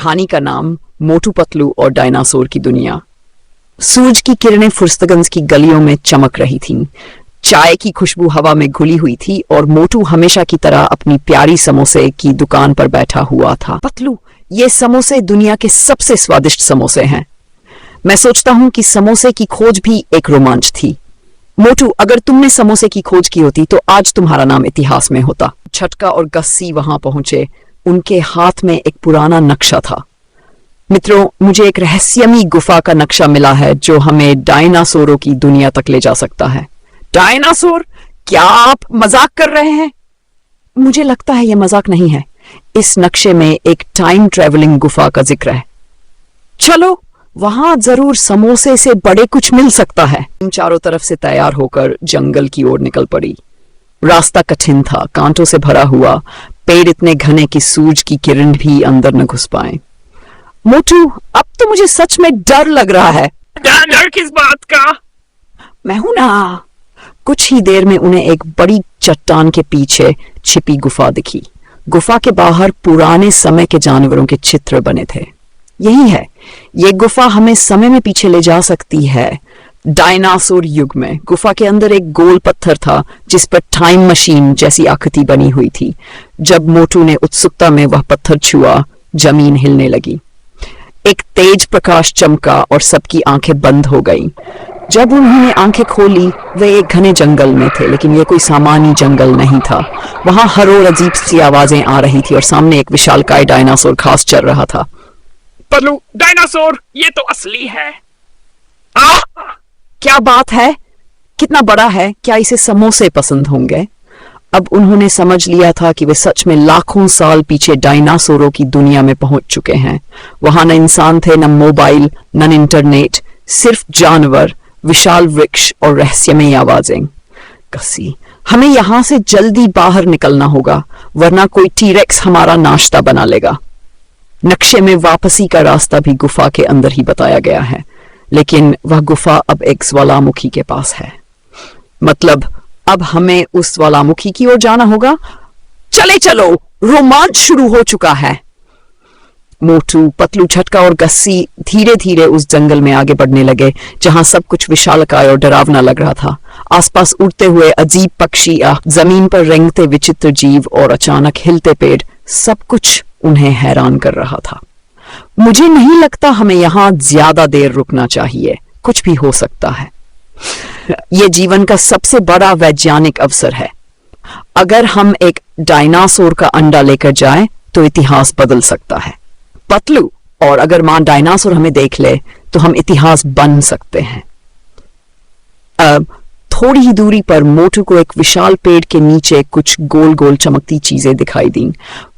कहानी का नाम मोटू पतलू और डायनासोर की दुनिया। सूरज की किरणें फुर्स्तगंज की गलियों में चमक रही थीं। चाय की खुशबू हवा में घुली हुई थी और मोटू हमेशा की तरह अपनी प्यारी समोसे की दुकान पर बैठा हुआ था। पतलू, ये समोसे दुनिया के सबसे स्वादिष्ट समोसे हैं। मैं सोचता हूँ कि समोसे की खोज भी एक रोमांच थी। मोटू, अगर तुमने समोसे की खोज की होती तो आज तुम्हारा नाम इतिहास में होता। छटका और गस्सी वहां पहुंचे। उनके हाथ में एक पुराना नक्शा था। मित्रों, मुझे एक रहस्यमयी गुफा का नक्शा मिला है जो हमें डायनासोरों की दुनिया तक ले जा सकता है। डायनासोर? क्या आप मजाक कर रहे हैं? मुझे लगता है यह मजाक नहीं है। इस नक्शे में एक टाइम ट्रेवलिंग गुफा का जिक्र है। चलो, वहां जरूर समोसे से बड़े कुछ मिल सकता है। चारों तरफ से तैयार होकर जंगल की ओर निकल पड़ी। रास्ता कठिन था, कांटों से भरा हुआ। पेड़ इतने घने कि सूरज की किरण भी अंदर न घुस पाए। मोटू, अब तो मुझे सच में डर लग रहा है। डर किस बात का? मैं हूं ना। कुछ ही देर में उन्हें एक बड़ी चट्टान के पीछे छिपी गुफा दिखी। गुफा के बाहर पुराने समय के जानवरों के चित्र बने थे। यही है, ये गुफा हमें समय में पीछे ले जा सकती है। डायनासोर युग में गुफा के अंदर एक गोल पत्थर था जिस पर टाइम मशीन जैसी आकृति बनी हुई थी। जब मोटू ने उत्सुकता में वह पत्थर छुआ, जमीन हिलने लगी। एक तेज प्रकाश चमका और सबकी आंखें बंद हो गईं। जब उन्होंने आंखें खोली, वे एक घने जंगल में थे, लेकिन यह कोई सामान्य जंगल नहीं था। वहां हर ओर अजीब सी आवाजें आ रही थी और सामने एक विशालकाय डायनासोर घास चर रहा था। पतलू, डायनासोर, ये तो असली है। क्या बात है? कितना बड़ा है? क्या इसे समोसे पसंद होंगे? अब उन्होंने समझ लिया था कि वे सच में लाखों साल पीछे डायनासोरों की दुनिया में पहुंच चुके हैं। वहां न इंसान थे, न मोबाइल, न इंटरनेट, सिर्फ जानवर, विशाल वृक्ष और रहस्यमयी आवाजें। कसी, हमें यहां से जल्दी बाहर निकलना होगा, वरना कोई टीरेक्स हमारा नाश्ता बना लेगा। नक्शे में वापसी का रास्ता भी गुफा के अंदर ही बताया गया है, लेकिन वह गुफा अब एक ज्वालामुखी के पास है। मतलब अब हमें उस ज्वालामुखी की ओर जाना होगा। चलो, रोमांच शुरू हो चुका है। मोटू, पतलू, झटका और गस्सी धीरे धीरे उस जंगल में आगे बढ़ने लगे जहां सब कुछ विशालकाय और डरावना लग रहा था। आसपास उड़ते हुए अजीब पक्षी, जमीन पर रेंगते विचित्र जीव और अचानक हिलते पेड़, सब कुछ उन्हें हैरान कर रहा था। मुझे नहीं लगता हमें यहां ज्यादा देर रुकना चाहिए। कुछ भी हो सकता है। यह जीवन का सबसे बड़ा वैज्ञानिक अवसर है। अगर हम एक डायनासोर का अंडा लेकर जाएं तो इतिहास बदल सकता है। पतलू, और अगर मां डायनासोर हमें देख ले तो हम इतिहास बन सकते हैं। थोड़ी ही दूरी पर मोटू को एक विशाल पेड़ के नीचे कुछ गोल गोल चमकती चीजें दिखाई दी।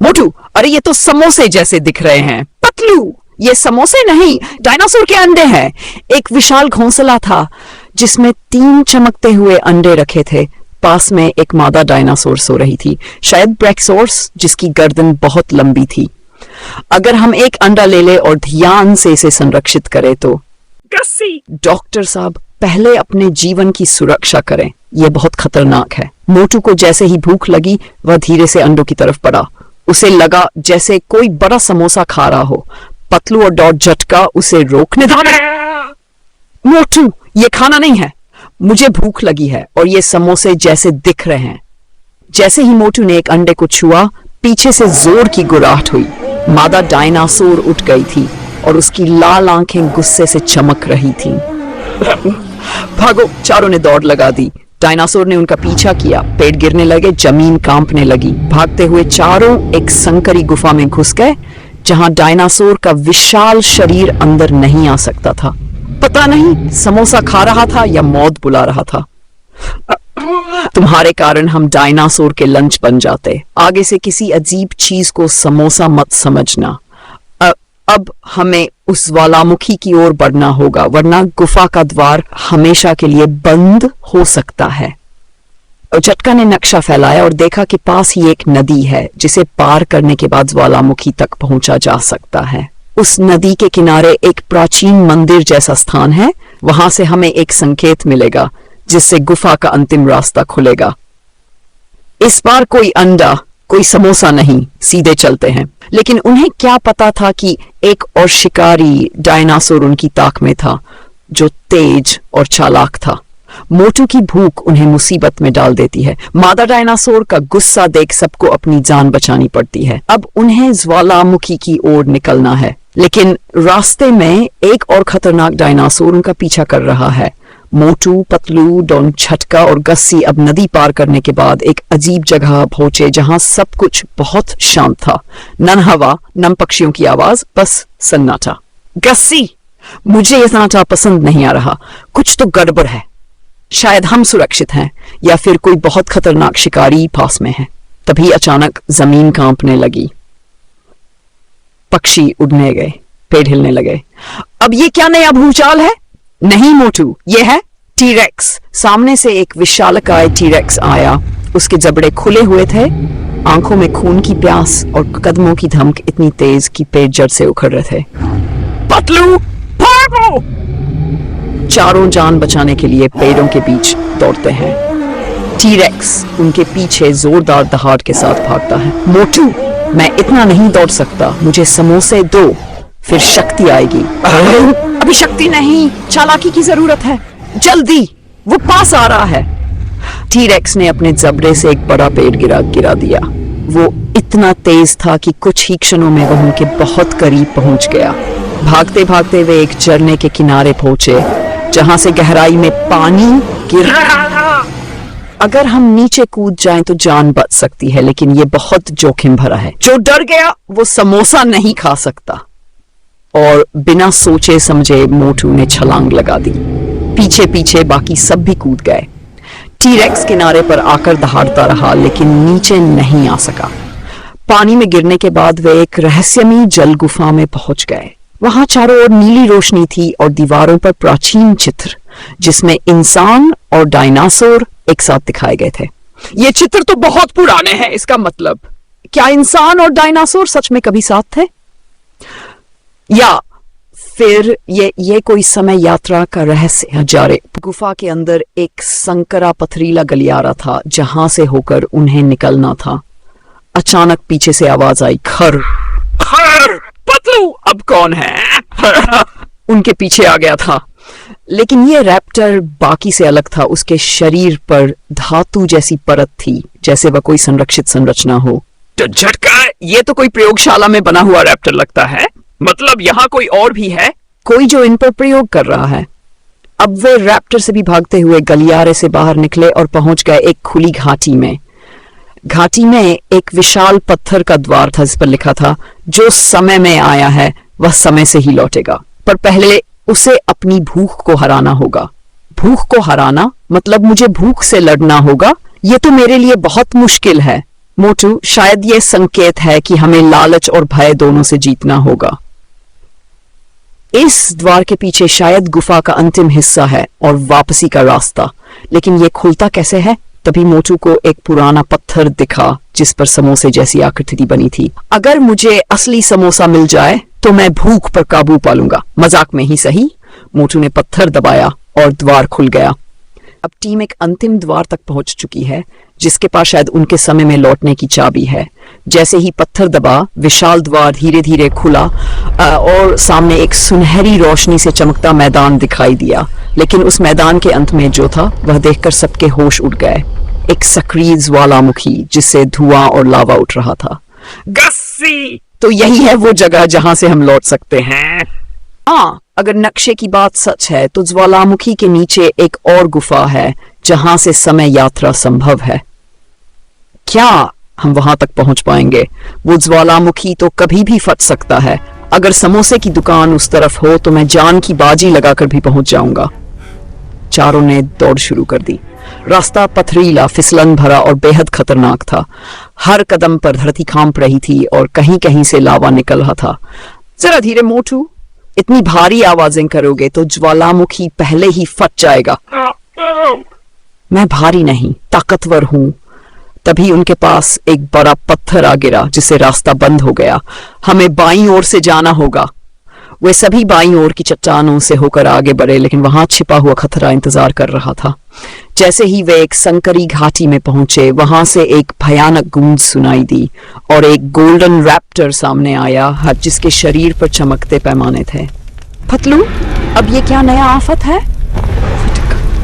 मोटू, अरे ये तो समोसे जैसे दिख रहे हैं। पतलू, ये समोसे नहीं, डायनासोर के अंडे हैं। एक विशाल घोंसला था जिसमें 3 चमकते हुए अंडे रखे थे। पास में एक मादा डायनासोर सो रही थी, शायद ब्रैकियोसाउरस, जिसकी गर्दन बहुत लंबी थी। अगर हम एक अंडा ले ले और ध्यान से इसे संरक्षित करें तो। गस्सी, डॉक्टर साहब, पहले अपने जीवन की सुरक्षा करें, यह बहुत खतरनाक है। मोटू को जैसे ही भूख लगी, वह धीरे से अंडों की तरफ बढ़ा। उसे लगा जैसे कोई बड़ा समोसा खा रहा हो। पतलू और डॉट झटका उसे रोकने लगे। मोटू, ये खाना नहीं है। मुझे भूख लगी है और ये समोसे जैसे दिख रहे हैं। जैसे ही मोटू ने एक अंडे को छुआ, पीछे से जोर की गुर्राहट हुई। मादा डायनासोर उठ गई थी और उसकी लाल आंखें गुस्से से चमक रही थीं। भागो! चारों ने दौड़ लगा दी। डायनासोर ने उनका पीछा किया। पेड़ गिरने लगे, जमीन कांपने लगी। भागते हुए चारों एक संकरी गुफा में घुस गए जहां डायनासोर का विशाल शरीर अंदर नहीं आ सकता था। पता नहीं समोसा खा रहा था या मौत बुला रहा था। तुम्हारे कारण हम डायनासोर के लंच बन जाते। आगे से किसी अजीब चीज को समोसा मत समझना। अब हमें उस ज्वालामुखी की ओर बढ़ना होगा, वरना गुफा का द्वार हमेशा के लिए बंद हो सकता है। झटका ने नक्शा फैलाया और देखा कि पास ही एक नदी है जिसे पार करने के बाद ज्वालामुखी तक पहुंचा जा सकता है। उस नदी के किनारे एक प्राचीन मंदिर जैसा स्थान है। वहां से हमें एक संकेत मिलेगा जिससे गुफा का अंतिम रास्ता खुलेगा। इस बार कोई अंडा कोई समोसा नहीं, सीधे चलते हैं। लेकिन उन्हें क्या पता था कि एक और शिकारी डायनासोर उनकी ताक में था, जो तेज और चालाक था। मोटू की भूख उन्हें मुसीबत में डाल देती है। मादा डायनासोर का गुस्सा देख सबको अपनी जान बचानी पड़ती है। अब उन्हें ज्वालामुखी की ओर निकलना है, लेकिन रास्ते में एक और खतरनाक डायनासोर उनका पीछा कर रहा है। मोटू, पतलू, डॉन छटका और गस्सी अब नदी पार करने के बाद एक अजीब जगह पहुंचे जहां सब कुछ बहुत शांत था। न हवा, न पक्षियों की आवाज, बस सन्नाटा। गस्सी, मुझे यह सन्नाटा पसंद नहीं आ रहा। कुछ तो गड़बड़ है। शायद हम सुरक्षित हैं या फिर कोई बहुत खतरनाक शिकारी पास में है। तभी अचानक जमीन कांपने लगी, पक्षी उड़ने गए, पेड़ हिलने लगे। अब ये क्या नया भूचाल है? नहीं मोटू, ये है टीरेक्स। सामने से एक विशालकाय टीरेक्स आया। उसके जबड़े खुले हुए थे, आंखों में खून की प्यास और कदमों की धमक इतनी तेज कि पेड़ जड़ से उखड़ रहे थे। पतलू, भागो! चारों जान बचाने के लिए पेड़ों के बीच दौड़ते हैं। टीरेक्स उनके पीछे जोरदार दहाड़ के साथ भागता है। मोटू, मैं इतना नहीं दौड़ सकता, मुझे समोसे दो, फिर शक्ति आएगी। अभी शक्ति नहीं, चालाकी की जरूरत है। जल्दी, वो पास आ रहा है। टीरेक्स ने अपने जबड़े से एक बड़ा पेड़ गिरा दिया। वो इतना तेज था कि कुछ ही क्षणों में वह उनके बहुत करीब पहुंच गया। भागते भागते वे एक झरने के किनारे पहुंचे जहां से गहराई में पानी गिर रहा। अगर हम नीचे कूद जाएं तो जान बच सकती है, लेकिन ये बहुत जोखिम भरा है। जो डर गया वो समोसा नहीं खा सकता। और बिना सोचे समझे मोटू ने छलांग लगा दी। पीछे पीछे बाकी सब भी कूद गए। टीरेक्स किनारे पर आकर दहाड़ता रहा, लेकिन नीचे नहीं आ सका। पानी में गिरने के बाद वे एक रहस्यमयी जल गुफा में पहुंच गए। वहां चारों ओर नीली रोशनी थी और दीवारों पर प्राचीन चित्र, जिसमें इंसान और डायनासोर एक साथ दिखाए गए थे। ये चित्र तो बहुत पुराने हैं। इसका मतलब क्या इंसान और डायनासोर सच में कभी साथ थे, या फिर ये कोई समय यात्रा का रहस्य है? जारे गुफा के अंदर एक संकरा पथरीला गलियारा था जहां से होकर उन्हें निकलना था। अचानक पीछे से आवाज आई, खर खर। पतलू, अब कौन है? उनके पीछे आ गया था, लेकिन ये रैप्टर बाकी से अलग था। उसके शरीर पर धातु जैसी परत थी, जैसे वह कोई संरक्षित संरचना हो। तो झटका, ये तो कोई प्रयोगशाला में बना हुआ रैप्टर लगता है। मतलब यहाँ कोई और भी है? कोई जो इन पर प्रयोग कर रहा है। अब वे रैप्टर से भी भागते हुए गलियारे से बाहर निकले और पहुंच गए एक खुली घाटी में। घाटी में एक विशाल पत्थर का द्वार था, जिस पर लिखा था, जो समय में आया है वह समय से ही लौटेगा, पर पहले उसे अपनी भूख को हराना होगा। भूख को हराना मतलब मुझे भूख से लड़ना होगा? ये तो मेरे लिए बहुत मुश्किल है। मोटू, शायद ये संकेत है कि हमें लालच और भय दोनों से जीतना होगा। इस द्वार के पीछे शायद गुफा का अंतिम हिस्सा है और वापसी का रास्ता, लेकिन ये खुलता कैसे है? तभी मोटू को एक पुराना पत्थर दिखा जिस पर समोसे जैसी आकृति बनी थी। अगर मुझे असली समोसा मिल जाए तो मैं भूख पर काबू पा लूंगा। मजाक में ही सही। मोटू ने पत्थर दबाया और द्वार खुल गया। अब टीम एक अंतिम द्वार तक पहुंच चुकी है, जिसके पास शायद उनके समय में लौटने की चाबी है। जैसे ही पत्थर दबा, विशाल द्वार धीरे धीरे खुला और सामने एक सुनहरी रोशनी से चमकता मैदान दिखाई दिया। लेकिन उस मैदान के अंत में जो था वह देखकर सबके होश उड़ गए। एक सक्रिय ज्वालामुखी जिससे धुआं और लावा उठ रहा था। गस्सी, तो यही है वो जगह जहां से हम लौट सकते हैं। हाँ, अगर नक्शे की बात सच है तो ज्वालामुखी के नीचे एक और गुफा है जहां से समय यात्रा संभव है। क्या हम वहां तक पहुंच पाएंगे? वो ज्वालामुखी तो कभी भी फट सकता है। अगर समोसे की दुकान उस तरफ हो तो मैं जान की बाजी लगाकर भी पहुंच जाऊंगा। चारों ने दौड़ शुरू कर दी। रास्ता पथरीला, फिसलन भरा और बेहद खतरनाक था। हर कदम पर धरती कांप रही थी और कहीं कहीं से लावा निकल रहा था। जरा धीरे मोटू, इतनी भारी आवाजें करोगे तो ज्वालामुखी पहले ही फट जाएगा। मैं भारी नहीं, ताकतवर हूं। तभी उनके पास एक बड़ा पत्थर आ गिरा जिससे रास्ता बंद हो गया। हमें बाईं ओर से जाना होगा। वे सभी बाईं ओर की चट्टानों से होकर आगे बढ़े, लेकिन वहां छिपा हुआ खतरा इंतजार कर रहा था। जैसे ही वे एक संकरी घाटी में पहुंचे, वहां से एक भयानक गूंज सुनाई दी और एक गोल्डन रैप्टर सामने आया जिसके शरीर पर चमकते पैमाने थे। पतलू, अब ये क्या नया आफत है?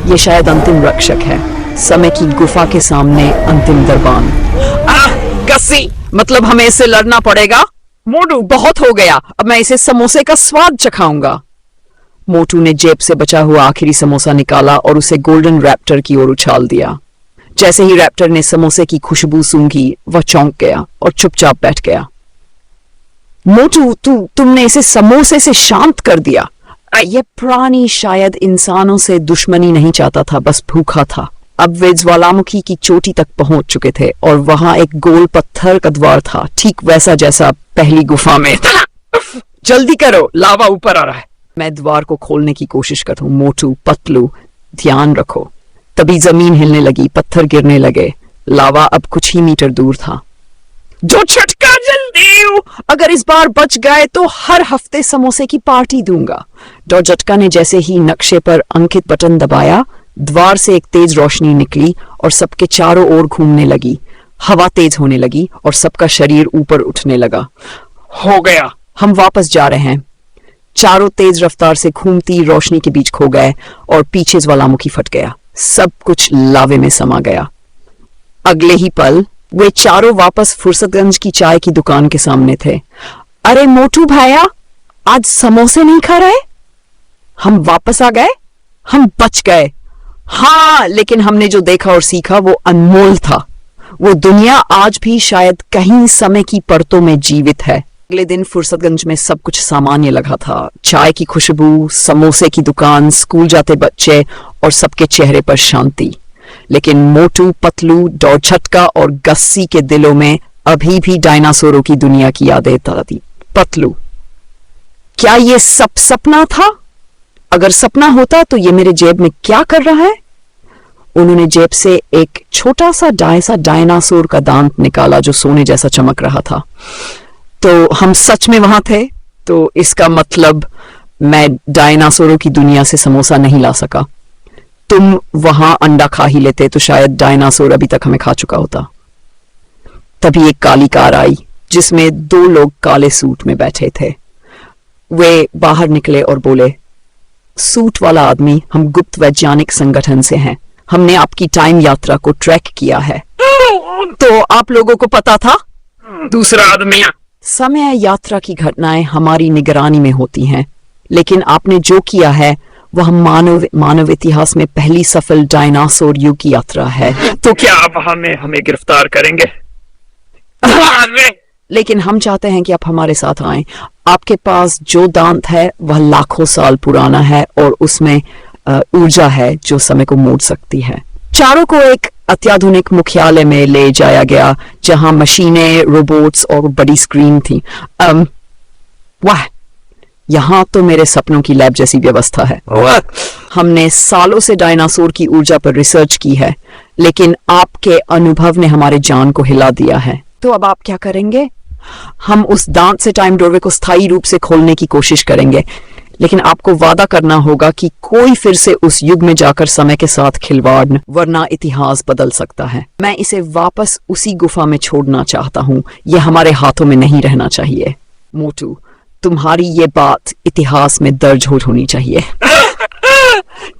ये शायद अंतिम रक्षक है, समय की गुफा के सामने अंतिम दरबान। गस्सी, मतलब हमें इससे लड़ना पड़ेगा? मोटू, बहुत हो गया, अब मैं इसे समोसे का स्वाद चखाऊंगा। मोटू ने जेब से बचा हुआ आखिरी समोसा निकाला और उसे गोल्डन रैप्टर की ओर उछाल दिया। जैसे ही रैप्टर ने समोसे की खुशबू सूंघी, वह चौंक गया और चुपचाप बैठ गया। मोटू, तुमने इसे समोसे से शांत कर दिया। यह प्राणी शायद इंसानों से दुश्मनी नहीं चाहता था, बस भूखा था। अब वे ज्वालामुखी की चोटी तक पहुंच चुके थे और वहां एक गोल पत्थर का द्वार था, ठीक वैसा जैसा पहली गुफा में था। जल्दी करो, लावा ऊपर आ रहा है। मैं द्वार को खोलने की कोशिश करता हूँ। मोटू, पतलू, ध्यान रखो। तभी जमीन हिलने लगी, पत्थर गिरने लगे। लावा अब कुछ ही मीटर दूर था। जो झटका, जल्दी! अगर इस बार बच गए तो हर हफ्ते समोसे की पार्टी दूंगा। डॉजटका ने जैसे ही नक्शे पर अंकित बटन दबाया, द्वार से एक तेज रोशनी निकली और सबके चारों ओर घूमने लगी। हवा तेज होने लगी और सबका शरीर ऊपर उठने लगा। हो गया, हम वापस जा रहे हैं। चारों तेज रफ्तार से घूमती रोशनी के बीच खो गए और पीछे ज्वालामुखी फट गया। सब कुछ लावे में समा गया। अगले ही पल वे चारों वापस फुर्सतगंज की चाय की दुकान के सामने थे। अरे मोटू भाया, आज समोसे नहीं खा रहे? हम वापस आ गए, हम बच गए। हाँ, लेकिन हमने जो देखा और सीखा वो अनमोल था। वो दुनिया आज भी शायद कहीं समय की परतों में जीवित है। अगले दिन फुर्सतगंज में सब कुछ सामान्य लगा था। चाय की खुशबू, समोसे की दुकान, स्कूल जाते बच्चे और सबके चेहरे पर शांति। लेकिन मोटू, पतलू, डॉझटका और गस्सी के दिलों में अभी भी डायनासोरों की दुनिया की यादें ताज़ी। पतलू, क्या ये सब सपना था? अगर सपना होता तो ये मेरे जेब में क्या कर रहा है? उन्होंने जेब से एक छोटा सा डायनासोर का दांत निकाला जो सोने जैसा चमक रहा था। तो हम सच में वहां थे? तो इसका मतलब मैं डायनासोरों की दुनिया से समोसा नहीं ला सका। तुम वहां अंडा खा ही लेते तो शायद डायनासोर अभी तक हमें खा चुका होता। तभी एक काली कार आई जिसमें 2 लोग काले सूट में बैठे थे। वे बाहर निकले और बोले, सूट वाला आदमी, हम गुप्त वैज्ञानिक संगठन से हैं। हमने आपकी टाइम यात्रा को ट्रैक किया है। तो आप लोगों को पता था? दूसरा आदमी, समय यात्रा की घटनाएं हमारी निगरानी में होती हैं, लेकिन आपने जो किया है वह मानव इतिहास में पहली सफल डायनासोर युग की यात्रा है। तो क्या आप हमें गिरफ्तार करेंगे? लेकिन हम चाहते हैं कि आप हमारे साथ आएं। आपके पास जो दांत है वह लाखों साल पुराना है और उसमें ऊर्जा है जो समय को मोड़ सकती है। चारों को एक अत्याधुनिक मुख्यालय में ले जाया गया जहां मशीनें, रोबोट्स और बड़ी स्क्रीन थी। वाह, यहाँ तो मेरे सपनों की लैब जैसी व्यवस्था है। हमने सालों से डायनासोर की ऊर्जा पर रिसर्च की है, लेकिन आपके अनुभव ने हमारे जान को हिला दिया है। तो अब आप क्या करेंगे? हम उस दांत से टाइम डोरवे को स्थायी रूप से खोलने की कोशिश करेंगे, लेकिन आपको वादा करना होगा कि कोई फिर से उस युग में जाकर समय के साथ खिलवाड़ न, वरना इतिहास बदल सकता है। मैं इसे वापस उसी गुफा में छोड़ना चाहता हूँ। यह हमारे हाथों में नहीं रहना चाहिए। मोटू, तुम्हारी ये बात इतिहास में दर्ज होनी चाहिए।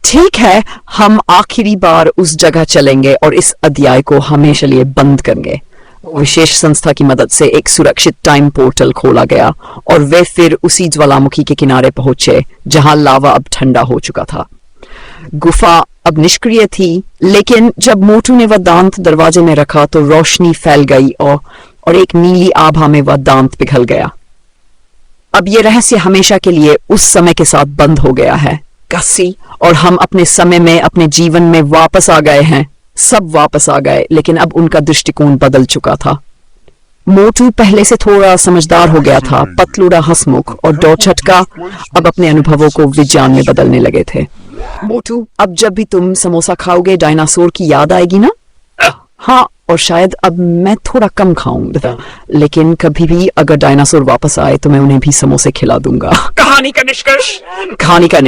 ठीक है, हम आखिरी बार उस जगह चलेंगे और इस अध्याय को हमेशा लिए बंद करेंगे। विशेष संस्था की मदद से एक सुरक्षित टाइम पोर्टल खोला गया और वे फिर उसी ज्वालामुखी के किनारे पहुंचे जहां लावा अब ठंडा हो चुका था। गुफा अब निष्क्रिय थी, लेकिन जब मोटू ने वह दांत दरवाजे में रखा तो रोशनी फैल गई और एक नीली आभा में वह दांत पिघल गया। अब ये रहस्य हमेशा के लिए उस समय के साथ बंद हो गया है। गस्सी और हम अपने समय में, अपने जीवन में वापस आ गए हैं। सब वापस आ गए, लेकिन अब उनका दृष्टिकोण बदल चुका था। मोटू पहले से थोड़ा समझदार हो गया था। पतलूड़ा हंसमुख और डॉझटका अब अपने अनुभवों को विज्ञान में बदलने लगे थे। मोटू, अब जब भी तुम समोसा खाओगे डायनासोर की याद आएगी ना? हाँ, और शायद अब मैं थोड़ा कम खाऊंगा, लेकिन कभी भी अगर डायनासोर वापस आए तो मैं उन्हें भी समोसे खिला दूंगा। कहानी का निष्कर्ष? कहानी का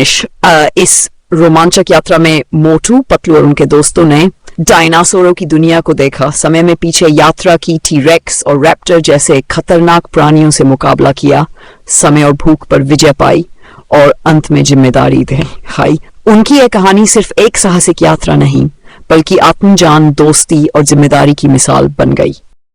इस रोमांचक यात्रा में मोटू, पतलू और उनके दोस्तों ने डायनासोरों की दुनिया को देखा, समय में पीछे यात्रा की, टी-रेक्स और रैप्टर जैसे खतरनाक प्राणियों से मुकाबला किया, समय और भूख पर विजय पाई और अंत में जिम्मेदारी दिखाई। उनकी यह कहानी सिर्फ एक साहसिक यात्रा नहीं, बल्कि आत्मजान, दोस्ती और जिम्मेदारी की मिसाल बन गई।